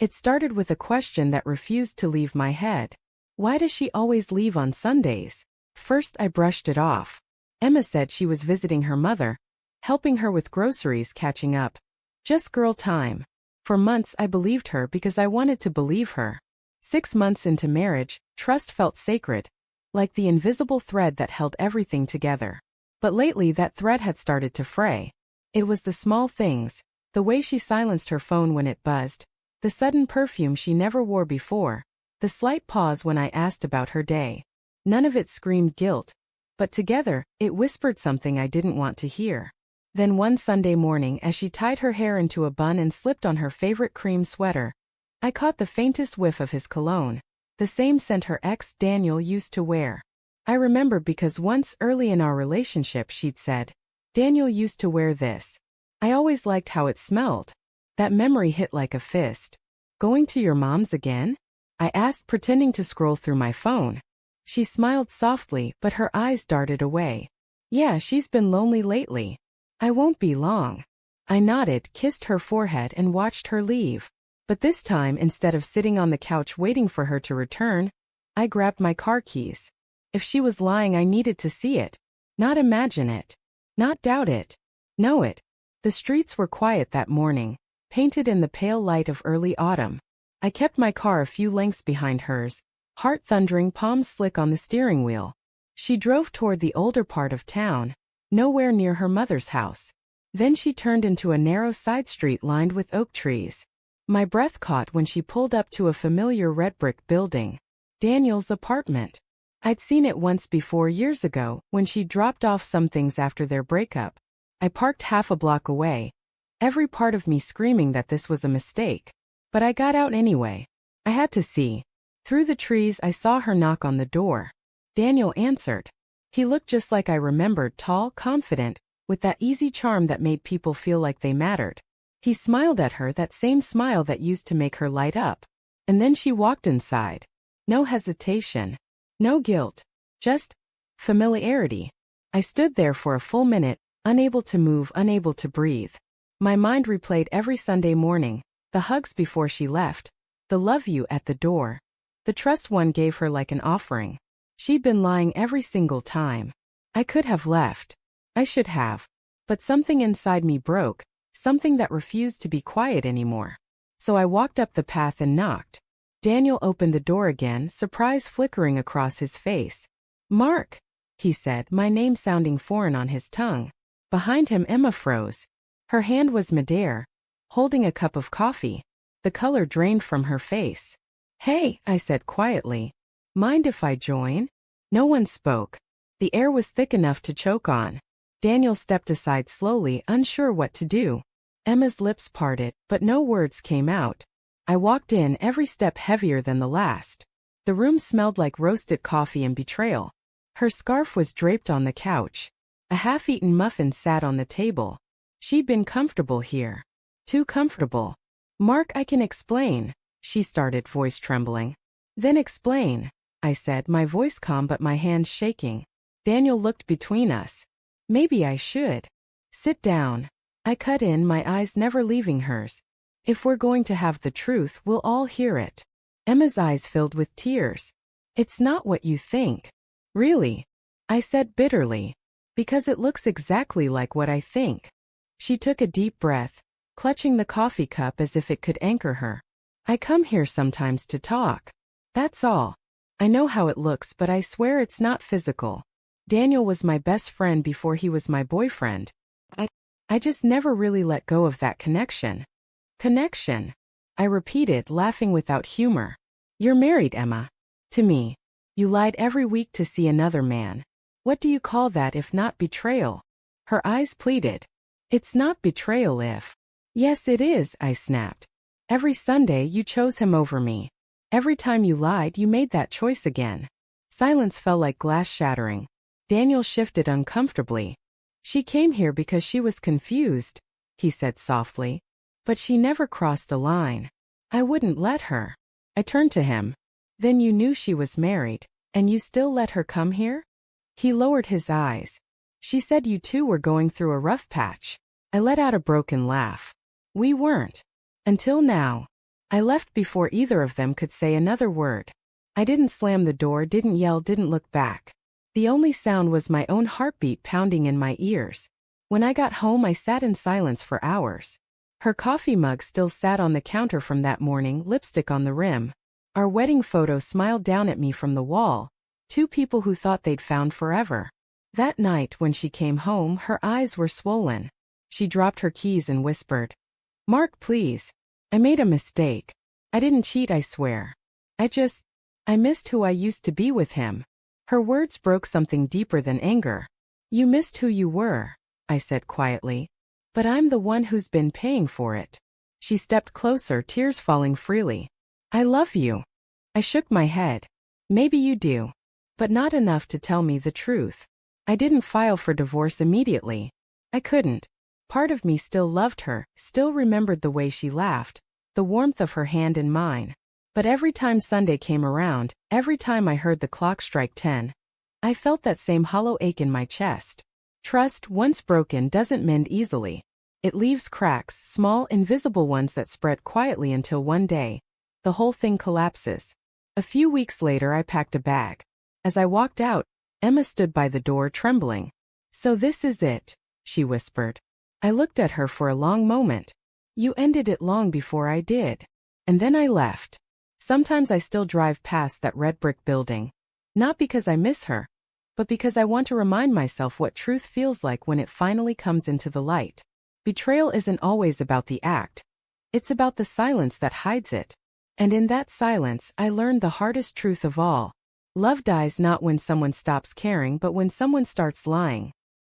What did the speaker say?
It started with a question that refused to leave my head. Why does she always leave on Sundays? First I brushed it off. Emma said she was visiting her mother, helping her with groceries, catching up. Just girl time. For months I believed her because I wanted to believe her. 6 months into marriage, trust felt sacred, like the invisible thread that held everything together. But lately that thread had started to fray. It was the small things, the way she silenced her phone when it buzzed, the sudden perfume she never wore before, the slight pause when I asked about her day. None of it screamed guilt, but together, it whispered something I didn't want to hear. Then one Sunday morning, as she tied her hair into a bun and slipped on her favorite cream sweater, I caught the faintest whiff of his cologne, the same scent her ex, Daniel, used to wear. I remember because once early in our relationship she'd said, "Daniel used to wear this. I always liked how it smelled." That memory hit like a fist. "Going to your mom's again?" I asked, pretending to scroll through my phone. She smiled softly, but her eyes darted away. "Yeah, she's been lonely lately. I won't be long." I nodded, kissed her forehead and watched her leave. But this time, instead of sitting on the couch waiting for her to return, I grabbed my car keys. If she was lying, I needed to see it. Not imagine it. Not doubt it. Know it. The streets were quiet that morning, painted in the pale light of early autumn. I kept my car a few lengths behind hers, heart thundering, palms slick on the steering wheel. She drove toward the older part of town, nowhere near her mother's house. Then she turned into a narrow side street lined with oak trees. My breath caught when she pulled up to a familiar red brick building. Daniel's apartment. I'd seen it once before, years ago, when she dropped off some things after their breakup. I parked half a block away, every part of me screaming that this was a mistake. But I got out anyway. I had to see. Through the trees I saw her knock on the door. Daniel answered. He looked just like I remembered, tall, confident, with that easy charm that made people feel like they mattered. He smiled at her, that same smile that used to make her light up. And then she walked inside. No hesitation. No guilt. Just familiarity. I stood there for a full minute, unable to move, unable to breathe. My mind replayed every Sunday morning, the hugs before she left, the love you at the door, the trust one gave her like an offering. She'd been lying every single time. I could have left. I should have. But something inside me broke, something that refused to be quiet anymore. So I walked up the path and knocked. Daniel opened the door again, surprise flickering across his face. "Mark," he said, my name sounding foreign on his tongue. Behind him Emma froze. Her hand was midair, holding a cup of coffee. The color drained from her face. "Hey," I said quietly. "Mind if I join?" No one spoke. The air was thick enough to choke on. Daniel stepped aside slowly, unsure what to do. Emma's lips parted, but no words came out. I walked in, every step heavier than the last. The room smelled like roasted coffee and betrayal. Her scarf was draped on the couch. A half-eaten muffin sat on the table. She'd been comfortable here. Too comfortable. "Mark, I can explain," she started, voice trembling. "Then explain," I said, my voice calm but my hands shaking. Daniel looked between us. "Maybe I should." "Sit down." I cut in, my eyes never leaving hers. "If we're going to have the truth, we'll all hear it." Emma's eyes filled with tears. "It's not what you think." "Really?" I said bitterly. "Because it looks exactly like what I think." She took a deep breath, clutching the coffee cup as if it could anchor her. "I come here sometimes to talk. That's all. I know how it looks, but I swear it's not physical. Daniel was my best friend before he was my boyfriend. I just never really let go of that connection." "Connection," I repeated, laughing without humor. "You're married, Emma. To me. You lied every week to see another man. What do you call that if not betrayal?" Her eyes pleaded. "It's not betrayal if—" "Yes, it is," I snapped. "Every Sunday you chose him over me. Every time you lied, you made that choice again." Silence fell like glass shattering. Daniel shifted uncomfortably. "She came here because she was confused," he said softly. "But she never crossed a line. I wouldn't let her." I turned to him. "Then you knew she was married, and you still let her come here?" He lowered his eyes. "She said you two were going through a rough patch." I let out a broken laugh. "We weren't. Until now." I left before either of them could say another word. I didn't slam the door, didn't yell, didn't look back. The only sound was my own heartbeat pounding in my ears. When I got home, I sat in silence for hours. Her coffee mug still sat on the counter from that morning, lipstick on the rim. Our wedding photo smiled down at me from the wall. Two people who thought they'd found forever. That night, when she came home, her eyes were swollen. She dropped her keys and whispered, "Mark, please. I made a mistake. I didn't cheat, I swear. I missed who I used to be with him." Her words broke something deeper than anger. "You missed who you were," I said quietly. "But I'm the one who's been paying for it." She stepped closer, tears falling freely. "I love you." I shook my head. "Maybe you do. But not enough to tell me the truth." I didn't file for divorce immediately. I couldn't. Part of me still loved her, still remembered the way she laughed, the warmth of her hand in mine. But every time Sunday came around, every time I heard the clock strike 10, I felt that same hollow ache in my chest. Trust, once broken, doesn't mend easily. It leaves cracks, small, invisible ones that spread quietly until one day, the whole thing collapses. A few weeks later, I packed a bag. As I walked out, Emma stood by the door, trembling. "So this is it," she whispered. I looked at her for a long moment. "You ended it long before I did." And then I left. Sometimes I still drive past that red brick building. Not because I miss her, but because I want to remind myself what truth feels like when it finally comes into the light. Betrayal isn't always about the act. It's about the silence that hides it. And in that silence, I learned the hardest truth of all. Love dies not when someone stops caring, but when someone starts lying.